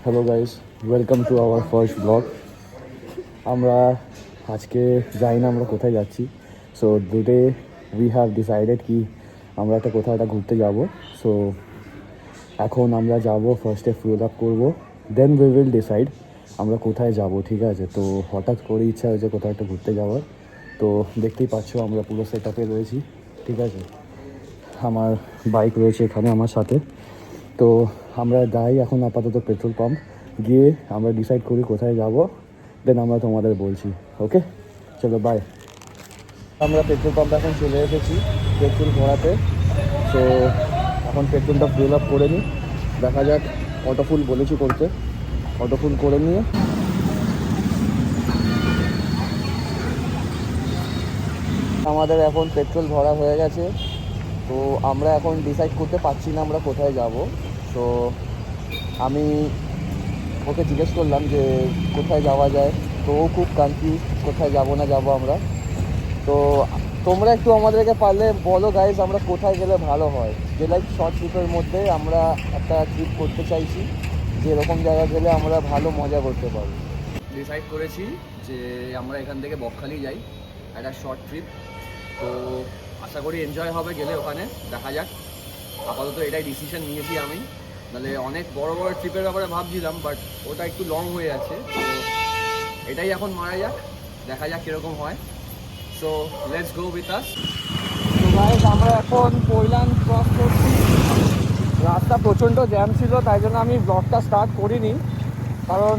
Hello guys, welcome to our first blog. আমরা আজকে জানি না আমরা কোথায় যাচ্ছি। So today we have decided কি আমরা কোথাও একটা ঘুরতে যাব। সো এখন আমরা যাব, ফার্স্টে ফুয়েল আপ করবো, দেন উই উইল ডিসাইড আমরা কোথায় যাব। ঠিক আছে, তো হঠাৎ করে ইচ্ছা হয়েছে কোথাও একটা ঘুরতে যাওয়ার। তো দেখতেই পাচ্ছ আমরা পুরো সেট আপে রয়েছি। ঠিক আছে, আমার বাইক রয়েছে এখানে আমার সাথে। তো আমরা যাই এখন আপাতত পেট্রোল পাম্প, গিয়ে আমরা ডিসাইড করি কোথায় যাব, দেন আমরা তোমাদের বলছি। ওকে, চলো বাই। আমরা পেট্রোল পাম্পে এখন চলে এসেছি পেট্রোল ভরাতে। তো এখন পেট্রোলটা ফুল আপ করে নিই, দেখা যাক। অটো ফুল বলেছি করতে, অটো ফুল করে নিয়ে আমাদের এখন পেট্রোল ভরা হয়ে গেছে। তো আমরা এখন ডিসাইড করতে পারছি না আমরা কোথায় যাব। তো আমি ওকে জিজ্ঞেস করলাম যে কোথায় যাওয়া যায়, তো ও খুব কনফিউজ কোথায় যাব না যাব আমরা। তো তোমরা একটু আমাদেরকে পারলে বলো গাইজ, আমরা কোথায় গেলে ভালো হয়, যে লাইক শর্ট ট্রিপের মধ্যে আমরা একটা ট্রিপ করতে চাইছি, যে এরকম জায়গায় গেলে আমরা ভালো মজা করতে পারবো। ডিসাইড করেছি যে আমরা এখান থেকে বকখালি যাই, একটা শর্ট ট্রিপ। তো আশা করি এনজয় হবে গেলে ওখানে, দেখা যাক। আপাতত এটাই ডিসিশন নিয়েছি আমি, নাহলে অনেক বড় বড় ট্রিপের ব্যাপারে ভাবছিলাম, বাট ওটা একটু লং হয়ে যাচ্ছে। তো এটাই এখন মারা যাক, দেখা যাক কীরকম হয়। So let's go with us. তো গাইস, আমরা এখন পৈলান ক্রস করছি। রাস্তা প্রচণ্ড জ্যাম ছিল, তাই জন্য আমি ব্লগটা স্টার্ট করিনি, কারণ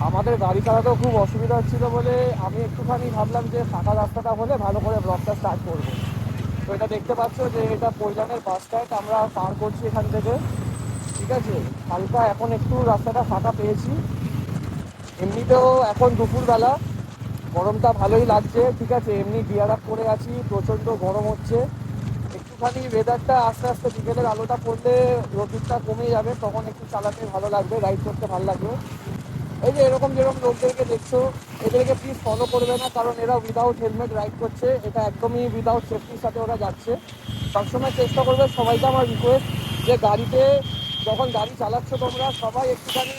আমাদের গাড়ি চালাতেও খুব অসুবিধা হচ্ছিলো বলে আমি একটুখানি ভাবলাম যে ফাঁকা রাস্তাটা হলে ভালো করে ব্লগটা স্টার্ট করবো। তো এটা দেখতে পাচ্ছ যে এটা পৈলানের বাস স্ট্যান্ড, আমরা পার করছি এখান থেকে। ঠিক আছে, হালকা এখন একটু রাস্তাটা ফাঁকা পেয়েছি। এমনিতেও এখন দুপুরবেলা, গরমটা ভালোই লাগছে। ঠিক আছে, এমনি গিয়ার আপ করে আছি, প্রচণ্ড গরম হচ্ছে। একটুখানি ওয়েদারটা আস্তে আস্তে বিকেলের আলোটা পড়লে রোদটা কমে যাবে, তখন একটু চালাতে ভালো লাগবে, রাইড করতে ভালো লাগবে। এই যে এরকম যেরকম লোকদেরকে দেখছো, এদেরকে প্লিজ ফলো করবে না, কারণ এরা উইদাউট হেলমেট রাইড করছে, এটা একদমই উইদাউট সেফটির সাথে ওরা যাচ্ছে। সবসময় চেষ্টা করবে, সবাইকে আমার রিকোয়েস্ট, যে গাড়িতে যখন গাড়ি চালাচ্ছ তোমরা সবাই একটুখানি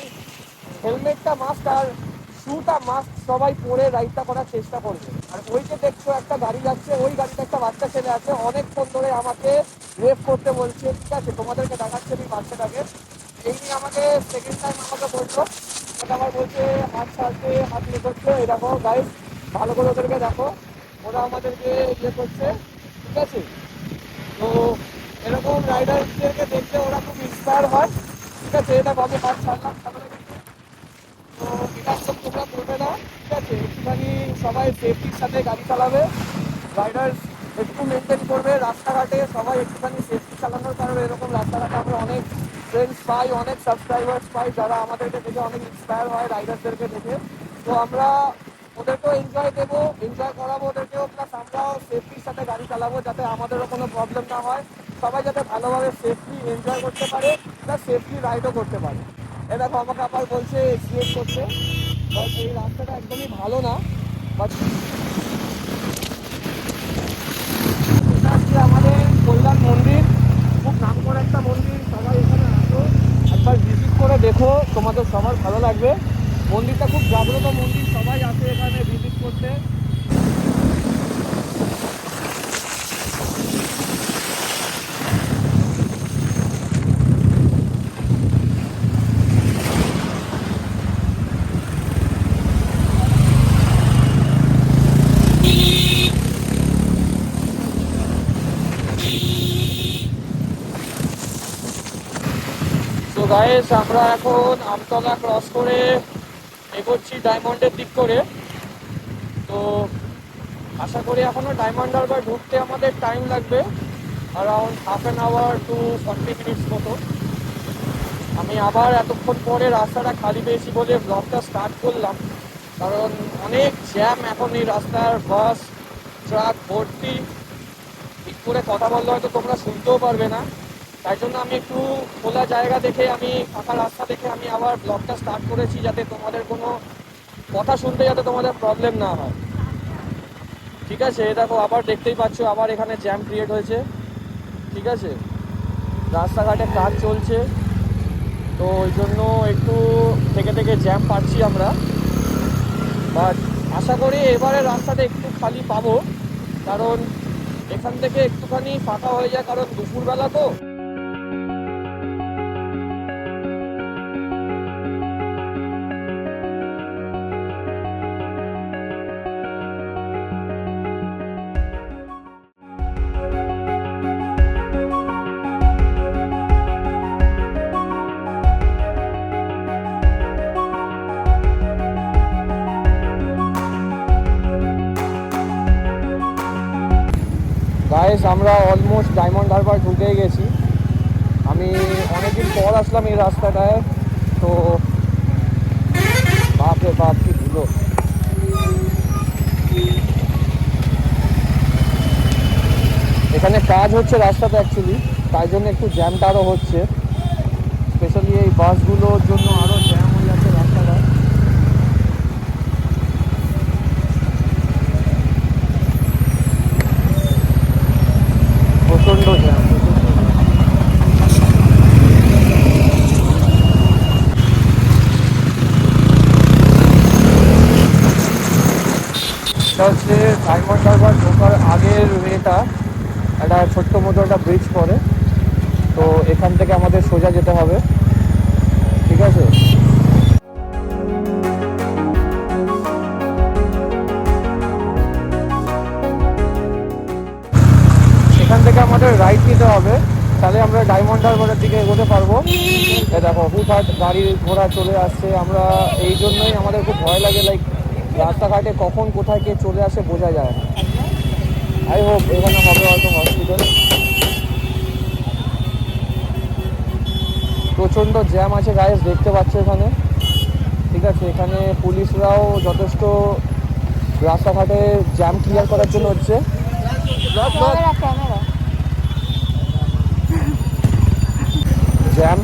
হেলমেটটা মাস্ট আর শুটা মাস্ক সবাই পরে রাইডটা করার চেষ্টা করবে। আর ওই যে দেখছো একটা গাড়ি যাচ্ছে, ওই গাড়িতে একটা বাচ্চা ছেলে আছে, অনেকক্ষণ ধরে আমাকে রেপ করতে বলছে। ঠিক আছে, তোমাদেরকে দেখাচ্ছে এই বাচ্চাটাকে। এই নিয়ে আমাকে সেকেন্ড টাইম আমাকে বললো, ওটা আমার বলছে হাত ছাড়তে, হাত ইয়ে করছে। এই দেখো গাইস, ভালো করে ওদেরকে দেখো, ওরা আমাদেরকে ইয়ে করছে। ঠিক আছে, তো এরকম রাইডারদেরকে দেখলে ওরা খুব ইন্সপায়ার হয়। ঠিক আছে, এটা আমি হাত ছাড়লাম, তারপরে তো এটা একদম তোমরা করবে না। ঠিক আছে, একটুখানি সবাই সেফটির সাথে গাড়ি চালাবে, রাইডার একটু মেনটেন করবে রাস্তাঘাটে, সবাই একটুখানি সেফটি চালানোর কারণে এরকম রাস্তাঘাটে আমরা অনেক ফ্রেন্ডস পাই, অনেক সাবস্ক্রাইবার্স পাই, যারা আমাদেরকে দেখে অনেক ইন্সপায়ার হয় রাইডারদেরকে দেখে। তো আমরা ওদেরকেও এনজয় দেবো, এনজয় করাবো ওদেরকেও, প্লাস আমরাও সেফটির সাথে গাড়ি চালাবো, যাতে আমাদেরও কোনো প্রবলেম না হয়, সবাই যাতে ভালোভাবে সেফলি এনজয় করতে পারে, প্লাস সেফলি রাইডও করতে পারে। এ দেখো আমাকে আবার বলছে এক্সিডেন্ট করতে, বাট এই রাস্তাটা একদমই ভালো না। বাট এটা হচ্ছে আমাদের কল্যাণ মন্দির, খুব নাম করা একটা মন্দির, সবাই এখানে আসো, একবার ভিজিট করে দেখো, তোমাদের সবার ভালো লাগবে। মন্দিরটা খুব জাগ্রত মন্দির, সবাই আসে এখানে ভিজিট করতে। তো গাইস, আমরা এখন আমতলা ক্রস করে এগোচ্ছি ডায়মন্ডের দিক করে। তো আশা করি এখনও ডায়মন্ড হারবার ঢুকতে আমাদের টাইম লাগবে around half an hour to 40 minutes মতো। আমি আবার এতক্ষণ পরে রাস্তাটা খালি পেয়েছি বলে ব্লগটা স্টার্ট করলাম, কারণ অনেক জ্যাম এখন এই রাস্তার, বাস ট্রাক ভর্তি। ঠিক করে কথা বললে হয়তো তোমরা শুনতেও পারবে না, তাই জন্য আমি একটু খোলা জায়গা দেখে, আমি ফাঁকা রাস্তা দেখে আমি আবার ব্লগটা স্টার্ট করেছি, যাতে তোমাদের কোনো কথা শুনতে যাতে তোমাদের প্রবলেম না হয়। ঠিক আছে, দেখো আবার দেখতেই পাচ্ছ আবার এখানে জ্যাম ক্রিয়েট হয়েছে। ঠিক আছে, রাস্তাঘাটে কাজ চলছে। তো ওই জন্য একটু থেকে থেকে জ্যাম পাচ্ছি আমরা, বাট আশা করি এবারে রাস্তাটা একটু খালি পাবো, কারণ এখান থেকে একটুখানি ফাঁকা হয়ে যায়, কারণ দুপুরবেলা তো। গাইস, আমরা অলমোস্ট ডায়মন্ড হারবার ঢুকে গেছি। আমি অনেকদিন পর আসলাম এই রাস্তাটায়, তো বাপরে বাপ কি ধুলো। এখানে কাজ হচ্ছে রাস্তাতে অ্যাকচুয়ালি, তাই জন্য একটু জ্যামটা আরও হচ্ছে, স্পেশালি এই বাসগুলোর জন্য আরও জ্যাম হয়ে যাচ্ছে রাস্তাটা। প্রচণ্ড জ্যাম। এটা হচ্ছে ডায়মন্ড হারবার ঢোকার আগের ওয়েটা, একটা ছোট্ট মতো একটা ব্রিজ পড়ে, তো এখান থেকে আমাদের সোজা যেতে হবে, ঠিক আছে। এখান থেকে আমাদের রাইট নিতে হবে, তাহলে আমরা ডায়মন্ড হারবারের দিকে এগোতে পারবো। দেখো হুটহাট গাড়ি ঘোড়া চলে আসছে, আমরা এই জন্যই আমাদের খুব ভয় লাগে, লাইক রাস্তাঘাটে কখন কোথায় কে চলে আসে বোঝা যায় না। আই হোপ এখানে হবে হয়তো হসপিটাল। প্রচণ্ড জ্যাম আছে গাইস, দেখতে পাচ্ছ এখানে, ঠিক আছে। এখানে পুলিশরাও যথেষ্ট রাস্তাঘাটে জ্যাম ক্লিয়ার করার জন্য হচ্ছে। জ্যাম,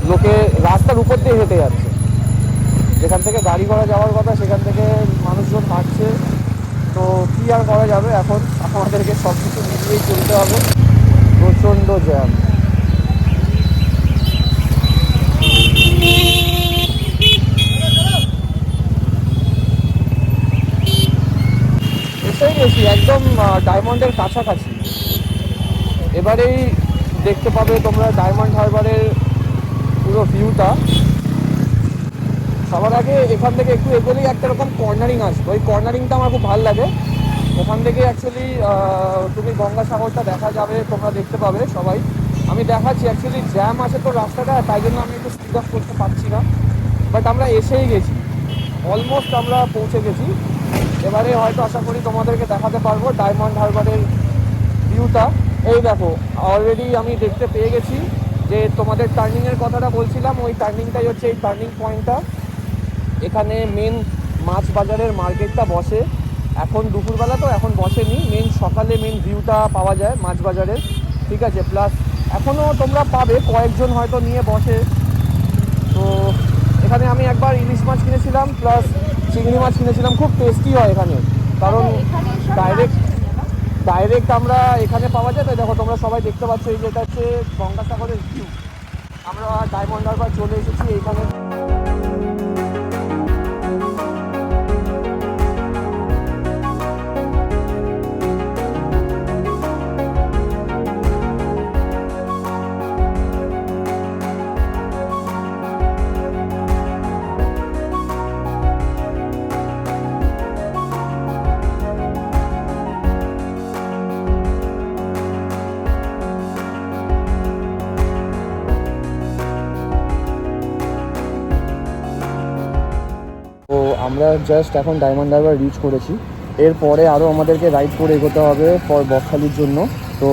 লোকে রাস্তার উপর দিয়ে হেঁটে যাচ্ছে, যেখান থেকে গাড়ি ঘোড়া যাওয়ার কথা সেখান থেকে মানুষজন হাঁটছে। তো কী আর করা যাবে, এখন আমাদেরকে সব কিছু মিলিয়েই চলতে হবে। প্রচণ্ড জ্যাম। এসেই গেছি, একদম ডায়মন্ডের কাছাকাছি। এবারেই দেখতে পাবে তোমরা ডায়মন্ড হারবারের পুরো ভিউটা। সবার আগে এখান থেকে একটু এগোলেই একটা রকম কর্নারিং আসবে, ওই কর্নারিংটা আমার খুব ভালো লাগে। ওখান থেকে অ্যাকচুয়ালি তুমি গঙ্গাসাগরটা দেখা যাবে, তোমরা দেখতে পাবে সবাই। আমি দেখাচ্ছি, অ্যাকচুয়ালি জ্যাম আছে তো রাস্তাটা, তাই জন্য আমি একটু স্পিড অফ করতে পারছি না, বাট আমরা এসেই গেছি, অলমোস্ট আমরা পৌঁছে গেছি। এবারে হয়তো আশা করি তোমাদেরকে দেখাতে পারবো ডায়মন্ড হারবারের ভিউটা। এই দেখো, অলরেডি আমি দেখতে পেয়ে গেছি যে তোমাদের টার্নিংয়ের কথাটা বলছিলাম, ওই টার্নিংটাই হচ্ছে এই টার্নিং পয়েন্টটা। এখানে মেন মাছ বাজারের মার্কেটটা বসে, এখন দুপুরবেলা তো এখন বসেনি, মেন সকালে মেন ভিউটা পাওয়া যায় মাছ বাজারের, ঠিক আছে। প্লাস এখনও তোমরা পাবে, কয়েকজন হয়তো নিয়ে বসে। তো এখানে আমি একবার ইলিশ মাছ কিনেছিলাম, প্লাস চিংড়ি মাছ কিনেছিলাম, খুব টেস্টি হয় এখানে, কারণ ডাইরেক্ট আমরা এখানে পাওয়া যায়। তাই দেখো তোমরা সবাই দেখতে পাচ্ছ, এই যেটা হচ্ছে গঙ্গাসাগরের ভিউ। আমরা ডায়মন্ড হারবার চলে এসেছি এইখানে। আমরা জাস্ট এখন ডায়মন্ড হারবার রিচ করেছি, এরপরে আরও আমাদেরকে রাইড করে এগোতে হবে ফর বকখালির জন্য। তো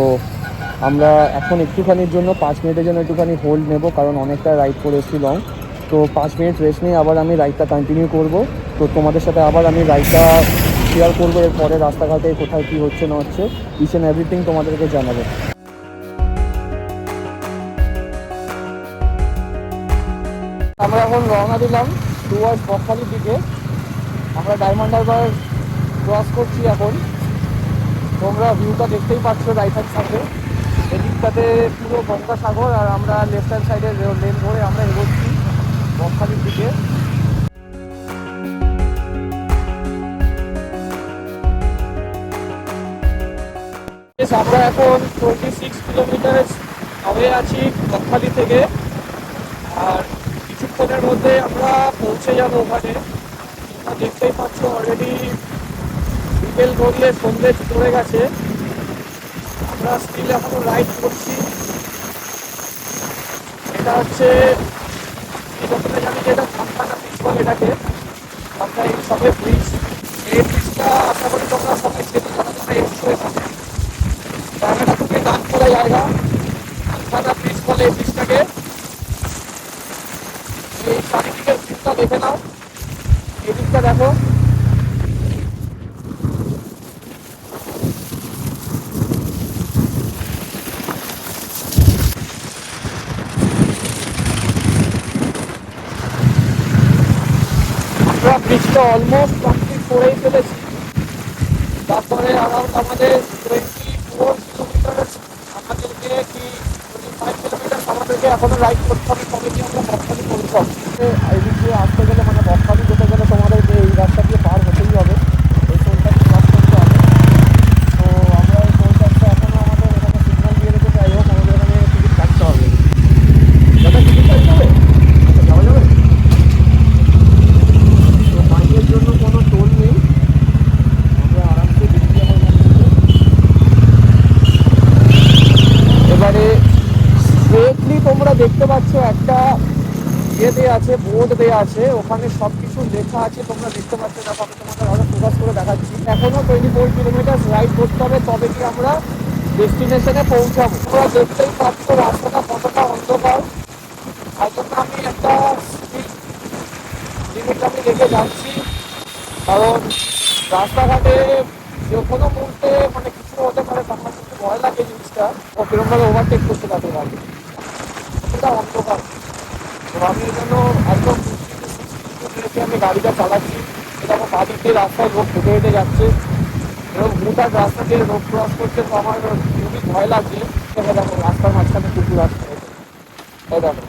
আমরা এখন একটুখানির জন্য 5 মিনিটের জন্য একটুখানি হোল্ড নেব, কারণ অনেকটা রাইড করে এসেছি লং। তো 5 মিনিট রেস্ট নিয়ে আবার আমি রাইডটা কন্টিনিউ করব। তো তোমাদের সাথে আবার আমি রাইডটা শেয়ার করবো, এরপরে রাস্তাঘাটে কোথায় কী হচ্ছে না হচ্ছে, ইচ অ্যান্ড এভরিথিং তোমাদেরকে জানাবো। আমরা এখন রওনা দিলাম টুয়ার্ডস বকখালির দিকে। আমরা ডায়মন্ড হারবার ক্রস করছি এখন, তোমরা ভিউটা দেখতেই পাচ্ছ রাইট হ্যান্ড সাইডে, এদিকটাতে পুরো গঙ্গাসাগর, আর আমরা লেফট হ্যান্ড সাইডের লেন ধরে আমরা এগোচ্ছি। বকখালির দিকে। আমরা এখন 26 কিলোমিটার হয়ে আছি বকখালি থেকে, আর কিছুক্ষণের মধ্যে আমরা পৌঁছে যাবো ওখানে। তোমরা দেখতেই পাচ্ছ অলরেডি বিকেল গড়িয়ে সন্ধ্যে চলে গেছে। আমরা স্টিল এখনো রাইড করছি। এটা হচ্ছে যতটা জানি যে এটা ধামখানা ব্রিজ বলে এটাকে, আমরা এই সবে ব্রিজ, এই ব্রিজটা আশা করি তোমরা সবাই চেনো যারা তোমরা এসছো এখানে। জায়গাটা খুবই দান করা জায়গা, ধামখানা ব্রিজ বলে এই ব্রিজটাকে। এই চারিদিকের ভিউটা দেখে নাও, এই দিকটা দেখো। আমরা ব্রিজটা অলমোস্ট কমপ্লিট করেই ফেলেছি। তারপরে অ্যারাউন্ড আমাদের 24 কিলোমিটার আমাদেরকে কি 25 কিলোমিটার আমাদেরকে এখনো রাইড করতে হবে, তবে কি আমরা বকখালি পৌঁছাবো। এদিক দিয়ে আসতে গেলে মানে বকখালি যেতে গেলে তোমাদেরকে এই রাস্তা দিয়ে পার হতেই হবে, এই টোলটাকে ক্রস করতে হবে। তো আমরা এই টোলটাকে এখনো আমাদের এখানে সিগন্যাল দিয়ে রেখে, যাই হোক আমাদের এখানে টিকিট কাটতে হবে। দাদা টিকিট কাটতে হবে, আচ্ছা যাওয়া যাবে। তো বাইকের জন্য কোনো টোল নেই, আমরা আরামসে বেরিয়ে যাবো। এবারে স্ট্রেটলি তোমরা দেখতে পাচ্ছ একটা ইয়ে দেওয়া আছে, বোর্ড দেওয়া আছে, ওখানে সব কিছু লেখা আছে, তোমরা দেখতে পাচ্ছ। দেখো আমি তোমাদের আরো ফোকাস করে দেখাচ্ছি। এখনো 24 কিলোমিটার রাইড করতে হবে, তবে কি আমরা ডেস্টিনেশনে পৌঁছাবো। তোমরা দেখতেই পাচ্ছ রাস্তাটা কতটা অন্ধকার, তাই জন্য আমি একটা স্পিড লিমিট আমি রেখে যাচ্ছি, কারণ রাস্তাঘাটে যে কোনো মুহূর্তে মানে কিছু হতে পারে, তখন কিন্তু ভয় লাগে জিনিসটা। ও কিরমভাবে ওভারটেক করতে থাকে গাড়ি, সেটা অন্ধকার। তো আমি এই জন্য একদম 50 to 60 রেখে আমি গাড়িটা চালাচ্ছি। এটা আমার বাদিক দিয়ে রাস্তায় লোক হেঁটে হেঁটে যাচ্ছে, এরকম হুটার রাস্তা দিয়ে রোড ক্রস করছে, তো আমার খুবই ভয় লাগছে। দেখো দেখো রাস্তার মাঝখানে কুকুর আসছে, এই দেখো।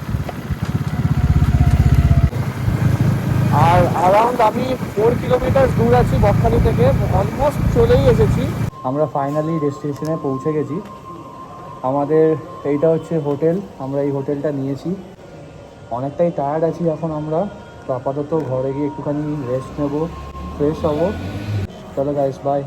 আর অ্যারাউন্ড আমি 4 কিলোমিটার দূর আছি বকখালি থেকে, অলমোস্ট চলেই এসেছি। আমরা ফাইনালি ডেস্টিনেশনে পৌঁছে গেছি। আমাদের এইটা হচ্ছে হোটেল, আমরা এই হোটেলটা নিয়েছি। অনেকটাই টায়ার্ড আছি এখন আমরা, তো আপাতত ঘরে গিয়ে একটুখানি রেস্ট নেবো, ফ্রেশ হবো। চলো গাইস, বাই।